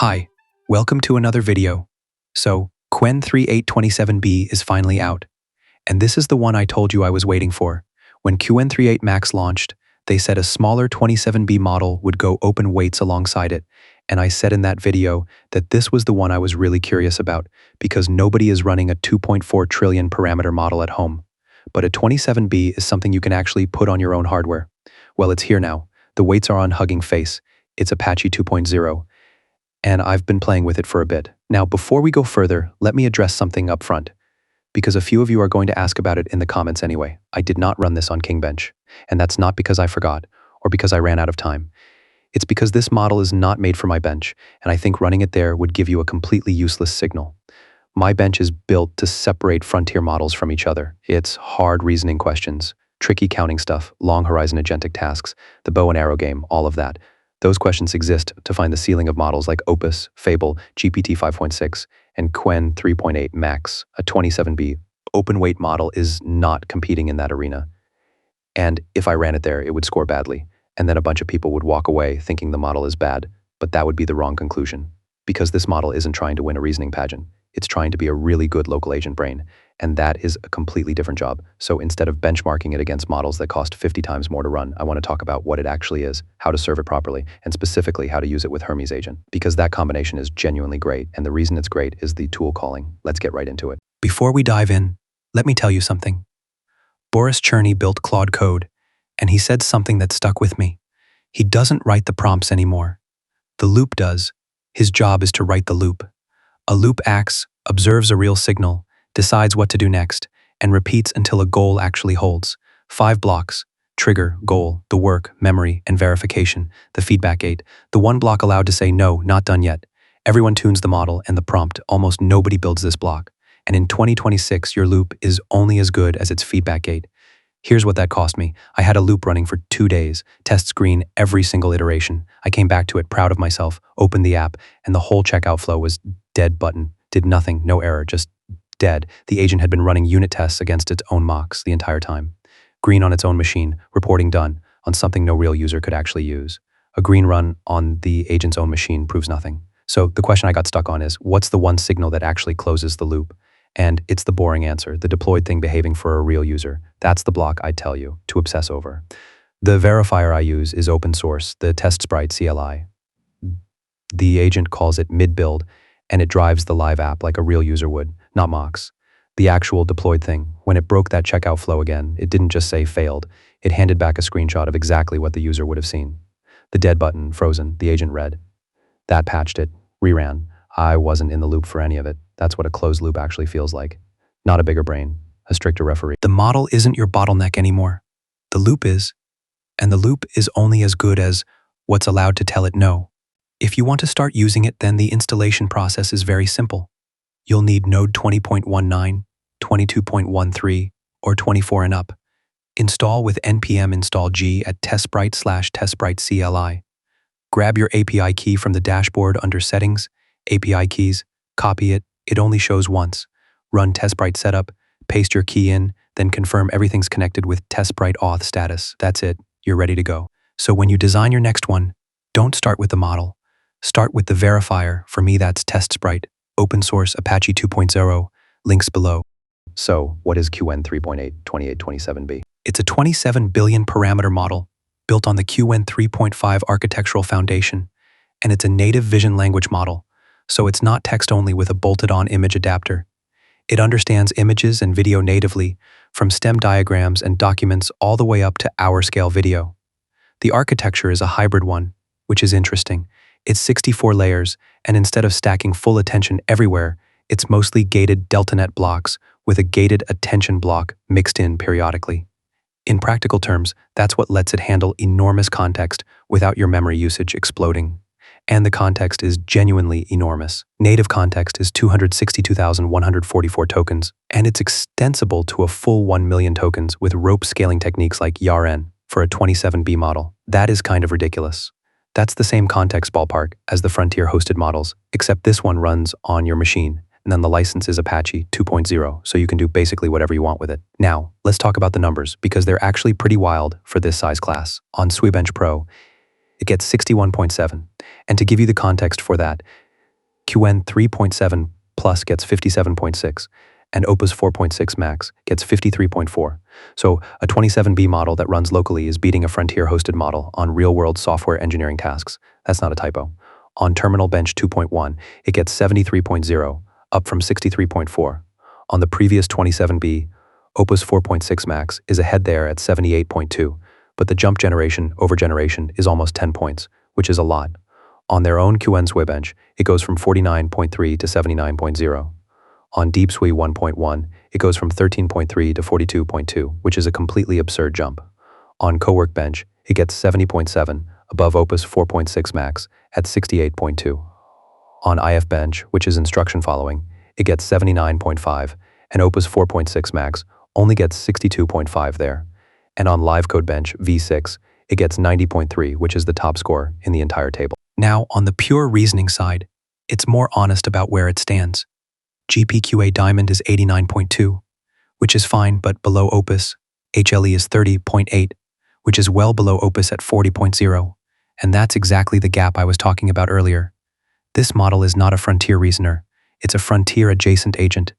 Hi, welcome to another video. So, Qwen 3.8 27B is finally out. And this is the one I told you I was waiting for. When Qwen 3.8 Max launched, they said a smaller 27B model would go open weights alongside it. And I said in that video that this was the one I was really curious about because nobody is running a 2.4 trillion parameter model at home. But a 27B is something you can actually put on your own hardware. Well, it's here now. The weights are on Hugging Face. It's Apache 2.0. And I've been playing with it for a bit. Now, before we go further, let me address something up front, because a few of you are going to ask about it in the comments anyway. I did not run this on KingBench, and that's not because I forgot or because I ran out of time. It's because this model is not made for my bench, and I think running it there would give you a completely useless signal. My bench is built to separate frontier models from each other. It's hard reasoning questions, tricky counting stuff, long horizon agentic tasks, the bow and arrow game, all of that. Those questions exist to find the ceiling of models like Opus, Fable, GPT 5.6, and Qwen 3.8 Max. A 27B open weight model is not competing in that arena. And if I ran it there, it would score badly. And then a bunch of people would walk away thinking the model is bad. But that would be the wrong conclusion. Because this model isn't trying to win a reasoning pageant. It's trying to be a really good local agent brain. And that is a completely different job. So instead of benchmarking it against models that cost 50 times more to run, I want to talk about what it actually is, how to serve it properly, and specifically how to use it with Hermes Agent. Because that combination is genuinely great, and the reason it's great is the tool calling. Let's get right into it. Before we dive in, let me tell you something. Boris Cherny built Claude Code, and he said something that stuck with me. He doesn't write the prompts anymore. The loop does. His job is to write the loop. A loop acts, observes a real signal, decides what to do next, and repeats until a goal actually holds. 5 blocks: trigger, goal, the work, memory, and verification, the feedback gate, the one block allowed to say no, not done yet. Everyone tunes the model and the prompt. Almost nobody builds this block. And in 2026, your loop is only as good as its feedback gate. Here's what that cost me. I had a loop running for 2 days, test screen every single iteration. I came back to it proud of myself, opened the app, and the whole checkout flow was dead button. Did nothing, no error, just dead. The agent had been running unit tests against its own mocks the entire time. Green on its own machine, reporting done, on something no real user could actually use. A green run on the agent's own machine proves nothing. So the question I got stuck on is, what's the one signal that actually closes the loop? And it's the boring answer, the deployed thing behaving for a real user. That's the block I tell you to obsess over. The verifier I use is open source, the test sprite CLI. The agent calls it mid-build, and it drives the live app like a real user would, not mocks. The actual deployed thing, when it broke that checkout flow again, it didn't just say failed, it handed back a screenshot of exactly what the user would have seen. The dead button, frozen, the agent read. That patched it, reran. I wasn't in the loop for any of it. That's what a closed loop actually feels like. Not a bigger brain, a stricter referee. The model isn't your bottleneck anymore. The loop is, and the loop is only as good as what's allowed to tell it no. If you want to start using it, then the installation process is very simple. You'll need Node 20.19, 22.13, or 24 and up. Install with npm install g at testsprite/testsprite CLI. Grab your API key from the dashboard under Settings, API Keys, copy it. It only shows once. Run testsprite setup, paste your key in, then confirm everything's connected with testsprite auth status. That's it. You're ready to go. So when you design your next one, don't start with the model. Start with the verifier. For me, that's testsprite. Open source Apache 2.0, links below. So, what is Qwen 3.8 28 27B? It's a 27 billion parameter model built on the Qwen 3.5 architectural foundation, and it's a native vision language model, so it's not text-only with a bolted-on image adapter. It understands images and video natively, from STEM diagrams and documents all the way up to hour-scale video. The architecture is a hybrid one, which is interesting. It's 64 layers, and instead of stacking full attention everywhere, it's mostly gated DeltaNet blocks with a gated attention block mixed in periodically. In practical terms, that's what lets it handle enormous context without your memory usage exploding. And the context is genuinely enormous. Native context is 262,144 tokens, and it's extensible to a full 1 million tokens with rope scaling techniques like YARN for a 27B model. That is kind of ridiculous. That's the same context ballpark as the frontier hosted models, except this one runs on your machine, and then the license is Apache 2.0, so you can do basically whatever you want with it. Now, let's talk about the numbers, because they're actually pretty wild for this size class. On KingBench Pro, it gets 61.7, and to give you the context for that, Qwen 3.7 Plus gets 57.6, and Opus 4.6 Max gets 53.4. So a 27B model that runs locally is beating a Frontier-hosted model on real-world software engineering tasks. That's not a typo. On Terminal Bench 2.1, it gets 73.0, up from 63.4. On the previous 27B, Opus 4.6 Max is ahead there at 78.2, but the jump generation over generation is almost 10 points, which is a lot. On their own Qwen bench, it goes from 49.3 to 79.0. On DeepSui 1.1, it goes from 13.3 to 42.2, which is a completely absurd jump. On Cowork bench, it gets 70.7, above Opus 4.6 Max at 68.2. On IF bench, which is instruction following, it gets 79.5, and Opus 4.6 Max only gets 62.5 there. And on LiveCode bench V6, it gets 90.3, which is the top score in the entire table. Now, on the pure reasoning side, it's more honest about where it stands. GPQA Diamond is 89.2, which is fine but below Opus. HLE is 30.8, which is well below Opus at 40.0, and that's exactly the gap I was talking about earlier. This model is not a frontier reasoner, it's a frontier-adjacent agent.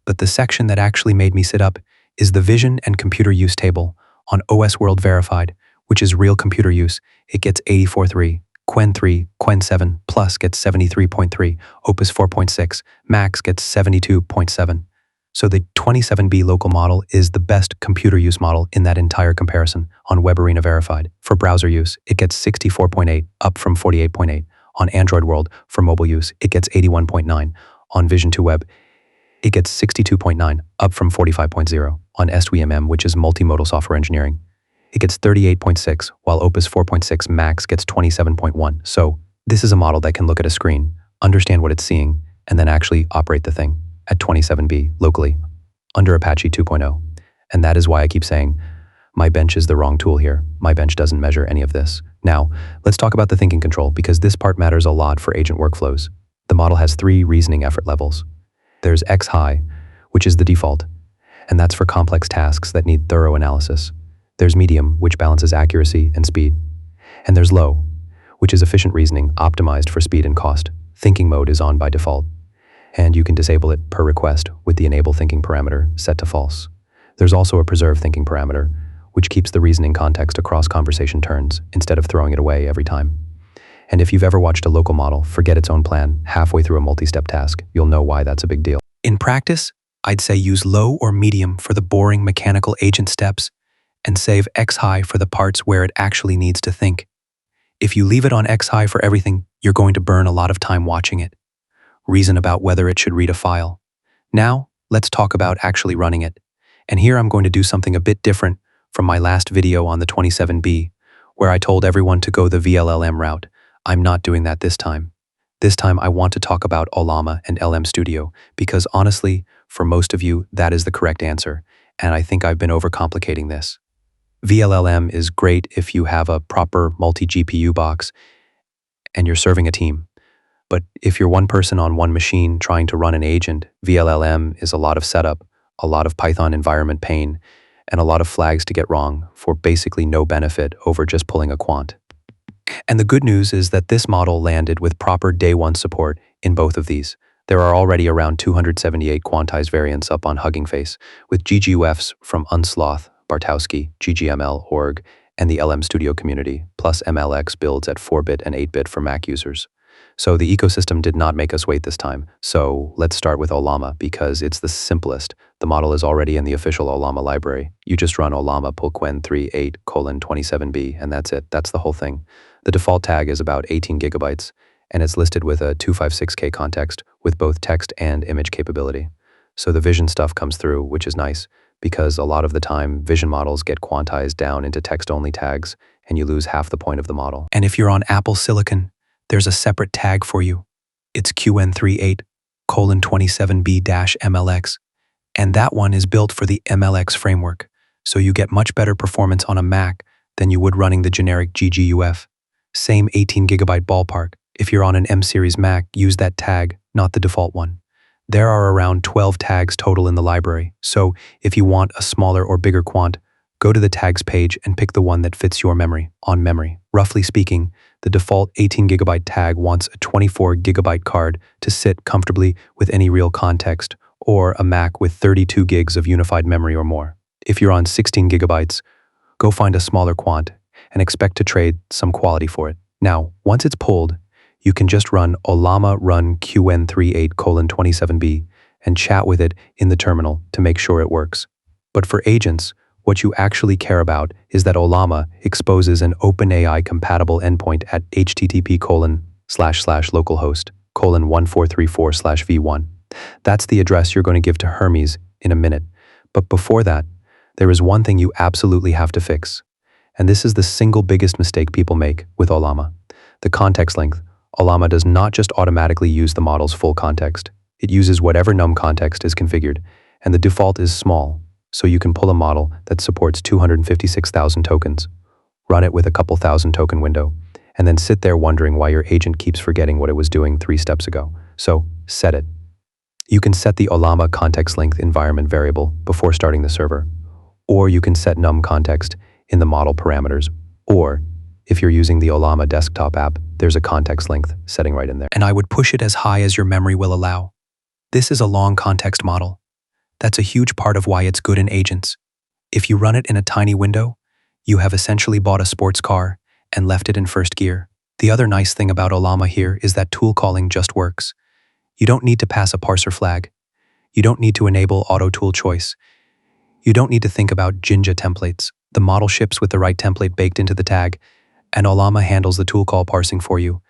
But the section that actually made me sit up is the vision and computer use table on OS World Verified, which is real computer use. It gets 84.3. Qwen 3, Qwen 7 Plus gets 73.3, Opus 4.6, Max gets 72.7. So the 27B local model is the best computer use model in that entire comparison on Web Arena Verified. For browser use, it gets 64.8, up from 48.8. On Android World, for mobile use, it gets 81.9. On Vision 2 Web, it gets 62.9, up from 45.0. On SWMM, which is multimodal software engineering, it gets 38.6, while Opus 4.6 Max gets 27.1. So this is a model that can look at a screen, understand what it's seeing, and then actually operate the thing at 27B locally under Apache 2.0. And that is why I keep saying, my bench is the wrong tool here. My bench doesn't measure any of this. Now, let's talk about the thinking control, because this part matters a lot for agent workflows. The model has 3 reasoning effort levels. There's X high, which is the default, and that's for complex tasks that need thorough analysis. There's medium, which balances accuracy and speed. And there's low, which is efficient reasoning optimized for speed and cost. Thinking mode is on by default, and you can disable it per request with the enable thinking parameter set to false. There's also a preserve thinking parameter, which keeps the reasoning context across conversation turns instead of throwing it away every time. And if you've ever watched a local model forget its own plan halfway through a multi-step task, you'll know why that's a big deal. In practice, I'd say use low or medium for the boring mechanical agent steps and save X high for the parts where it actually needs to think. If you leave it on X high for everything, you're going to burn a lot of time watching it. Reason about whether it should read a file. Now, let's talk about actually running it. And here I'm going to do something a bit different from my last video on the 27B, where I told everyone to go the VLLM route. I'm not doing that this time. This time I want to talk about Ollama and LM Studio, because honestly, for most of you, that is the correct answer, and I think I've been overcomplicating this. VLLM is great if you have a proper multi-GPU box and you're serving a team. But if you're one person on one machine trying to run an agent, VLLM is a lot of setup, a lot of Python environment pain, and a lot of flags to get wrong for basically no benefit over just pulling a quant. And the good news is that this model landed with proper day one support in both of these. There are already around 278 quantized variants up on Hugging Face, with GGUFs from Unsloth, Bartowski, GGML.org, and the LM Studio community, plus MLX builds at 4-bit and 8-bit for Mac users. So the ecosystem did not make us wait this time. So let's start with Ollama, because it's the simplest. The model is already in the official Ollama library. You just run Ollama pull Qwen 3.8 27B, and that's it. That's the whole thing. The default tag is about 18 gigabytes, and it's listed with a 256K context with both text and image capability. So the vision stuff comes through, which is nice, because a lot of the time, vision models get quantized down into text-only tags, and you lose half the point of the model. And if you're on Apple Silicon, there's a separate tag for you. It's Qwen 3.8 27B-MLX, and that one is built for the MLX framework, so you get much better performance on a Mac than you would running the generic GGUF. Same 18 gigabyte ballpark. If you're on an M-series Mac, use that tag, not the default one. There are around 12 tags total in the library, so if you want a smaller or bigger quant, go to the tags page and pick the one that fits your memory, on memory. Roughly speaking, The default 18GB tag wants a 24GB card to sit comfortably with any real context, or a Mac with 32 gigs of unified memory or more. If you're on 16GB, go find a smaller quant and expect to trade some quality for it. Now, once it's pulled, you can just run Ollama run Qwen 3.8 27B and chat with it in the terminal to make sure it works. But for agents, what you actually care about is that Ollama exposes an OpenAI compatible endpoint at http://localhost:1434/v1. That's the address you're going to give to Hermes in a minute. But before that, there is one thing you absolutely have to fix. And this is the single biggest mistake people make with Ollama. The context length. Ollama does not just automatically use the model's full context. It uses whatever num context is configured, and the default is small, so you can pull a model that supports 256,000 tokens, run it with a couple thousand token window, and then sit there wondering why your agent keeps forgetting what it was doing 3 steps ago. So, set it. You can set the Ollama context length environment variable before starting the server, or you can set num context in the model parameters, or if you're using the Ollama desktop app, there's a context length setting right in there. And I would push it as high as your memory will allow. This is a long context model. That's a huge part of why it's good in agents. If you run it in a tiny window, you have essentially bought a sports car and left it in first gear. The other nice thing about Ollama here is that tool calling just works. You don't need to pass a parser flag. You don't need to enable auto tool choice. You don't need to think about Jinja templates. The model ships with the right template baked into the tag, and Ollama handles the tool call parsing for you.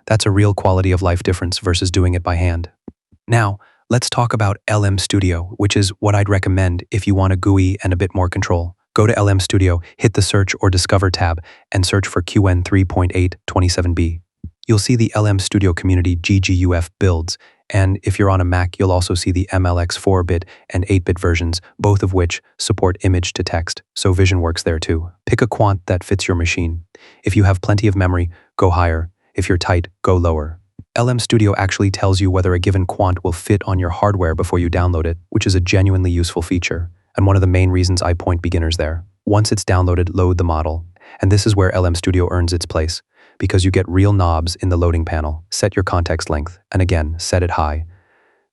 That's a real quality of life difference versus doing it by hand. Now, let's talk about LM Studio, which is what I'd recommend if you want a GUI and a bit more control. Go to LM Studio, hit the Search or Discover tab, and search for Qwen 3.8 27B. You'll see the LM Studio community GGUF builds, and if you're on a Mac, you'll also see the MLX 4-bit and 8-bit versions, both of which support image to text, so vision works there too. Pick a quant that fits your machine. If you have plenty of memory, go higher. If you're tight, go lower. LM Studio actually tells you whether a given quant will fit on your hardware before you download it, which is a genuinely useful feature, and one of the main reasons I point beginners there. Once it's downloaded, load the model. And this is where LM Studio earns its place, because you get real knobs in the loading panel. Set your context length, and again, set it high.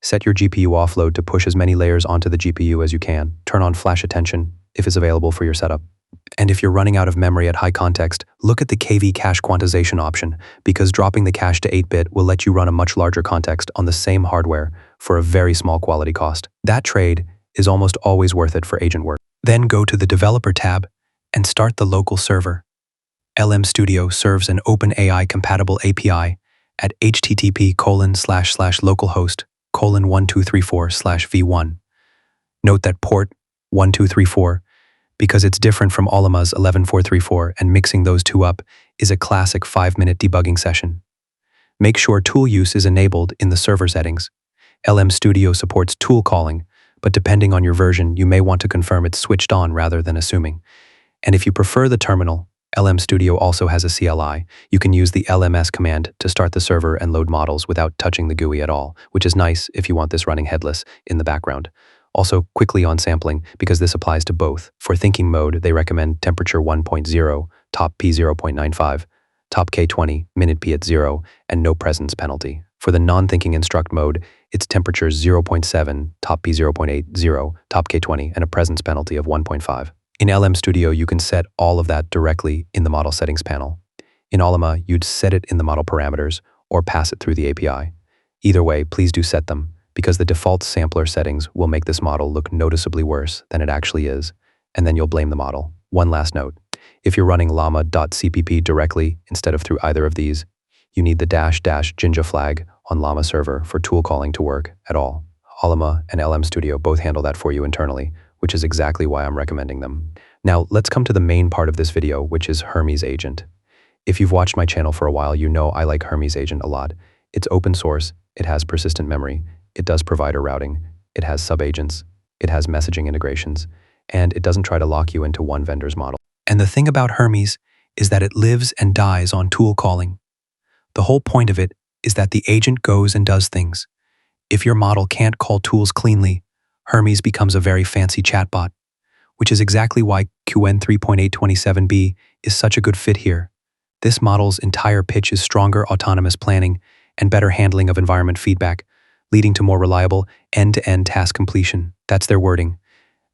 Set your GPU offload to push as many layers onto the GPU as you can. Turn on flash attention if it's available for your setup. And if you're running out of memory at high context, look at the KV cache quantization option, because dropping the cache to 8-bit will let you run a much larger context on the same hardware for a very small quality cost. That trade is almost always worth it for agent work. Then go to the Developer tab and start the local server. LM Studio serves an OpenAI compatible API at http://localhost:1234/v1. Note that port 1234, because it's different from Ollama's 11434, and mixing those two up is a classic 5-minute debugging session. Make sure tool use is enabled in the server settings. LM Studio supports tool calling, but depending on your version, you may want to confirm it's switched on rather than assuming. And if you prefer the terminal, LM Studio also has a CLI. You can use the LMS command to start the server and load models without touching the GUI at all, which is nice if you want this running headless in the background. Also, quickly on sampling, because this applies to both. For thinking mode, they recommend temperature 1.0, top P 0.95, top K20, minute P at 0, and no presence penalty. For the non-thinking instruct mode, it's temperature 0.7, top P 0.80, top K20, and a presence penalty of 1.5. In LM Studio, you can set all of that directly in the model settings panel. In Ollama, you'd set it in the model parameters or pass it through the API. Either way, please do set them, because the default sampler settings will make this model look noticeably worse than it actually is, and then you'll blame the model. One last note, if you're running llama.cpp directly instead of through either of these, you need the -- Jinja flag on Llama server for tool calling to work at all. Ollama and LM Studio both handle that for you internally, which is exactly why I'm recommending them. Now, let's come to the main part of this video, which is Hermes Agent. If you've watched my channel for a while, you know I like Hermes Agent a lot. It's open source, it has persistent memory, it does provider routing, it has sub-agents, it has messaging integrations, and it doesn't try to lock you into one vendor's model. And the thing about Hermes is that it lives and dies on tool calling. The whole point of it is that the agent goes and does things. If your model can't call tools cleanly, Hermes becomes a very fancy chatbot, which is exactly why Qwen 3.8 27B is such a good fit here. This model's entire pitch is stronger autonomous planning and better handling of environment feedback, leading to more reliable end-to-end task completion. That's their wording.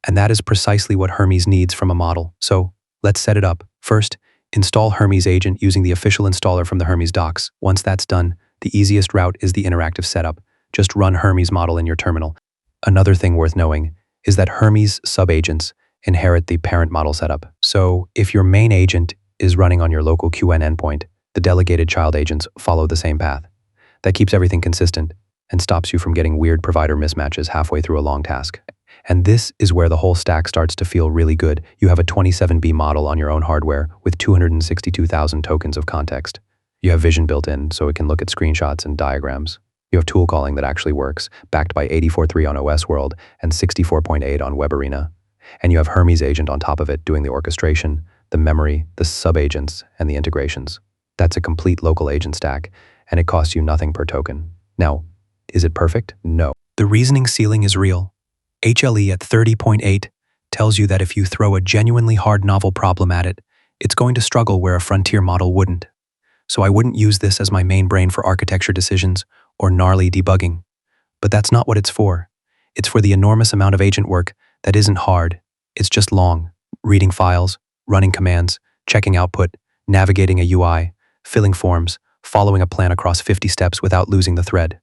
And that is precisely what Hermes needs from a model. So let's set it up. First, install Hermes Agent using the official installer from the Hermes docs. Once that's done, the easiest route is the interactive setup. Just run Hermes model in your terminal. Another thing worth knowing is that Hermes sub-agents inherit the parent model setup. So if your main agent is running on your local Qwen endpoint, the delegated child agents follow the same path. That keeps everything consistent and stops you from getting weird provider mismatches halfway through a long task. And this is where the whole stack starts to feel really good. You have a 27B model on your own hardware with 262,000 tokens of context. You have vision built in so it can look at screenshots and diagrams. You have tool calling that actually works, backed by 84.3 on OS World and 64.8 on Web Arena. And you have Hermes Agent on top of it doing the orchestration, the memory, the sub-agents, and the integrations. That's a complete local agent stack, and it costs you nothing per token. Now, is it perfect? No. The reasoning ceiling is real. HLE at 30.8 tells you that if you throw a genuinely hard novel problem at it, it's going to struggle where a frontier model wouldn't. So I wouldn't use this as my main brain for architecture decisions or gnarly debugging. But that's not what it's for. It's for the enormous amount of agent work that isn't hard. It's just long. Reading files, running commands, checking output, navigating a UI, filling forms, following a plan across 50 steps without losing the thread.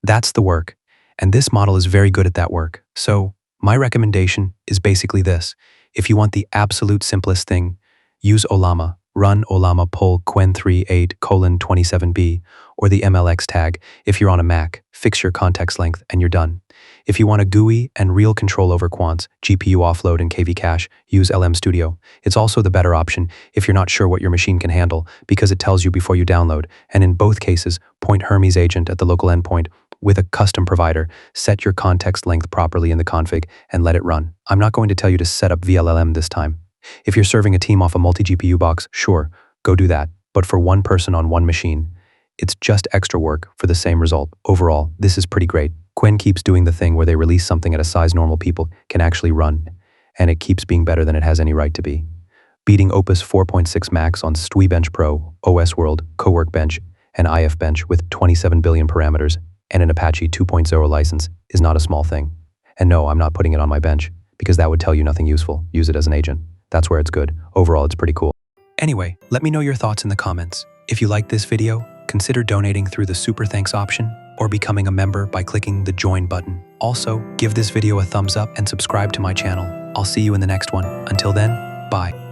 That's the work. And this model is very good at that work. So my recommendation is basically this. If you want the absolute simplest thing, use Ollama. Run Ollama pull Qwen 3.8 27B or the MLX tag. If you're on a Mac, fix your context length and you're done. If you want a GUI and real control over quants, GPU offload and KV cache, use LM Studio. It's also the better option if you're not sure what your machine can handle because it tells you before you download. And in both cases, point Hermes Agent at the local endpoint with a custom provider, set your context length properly in the config and let it run. I'm not going to tell you to set up VLLM this time. If you're serving a team off a multi-GPU box, sure, go do that. But for one person on one machine, it's just extra work for the same result. Overall, this is pretty great. Qwen keeps doing the thing where they release something at a size normal people can actually run, and it keeps being better than it has any right to be. Beating Opus 4.6 Max on KingBench Pro, OS World, CoWorkbench, and IFBench with 27 billion parameters and an Apache 2.0 license is not a small thing. And no, I'm not putting it on my bench, because that would tell you nothing useful. Use it as an agent. That's where it's good. Overall, it's pretty cool. Anyway, let me know your thoughts in the comments. If you liked this video, consider donating through the Super Thanks option or becoming a member by clicking the Join button. Also, give this video a thumbs up and subscribe to my channel. I'll see you in the next one. Until then, bye.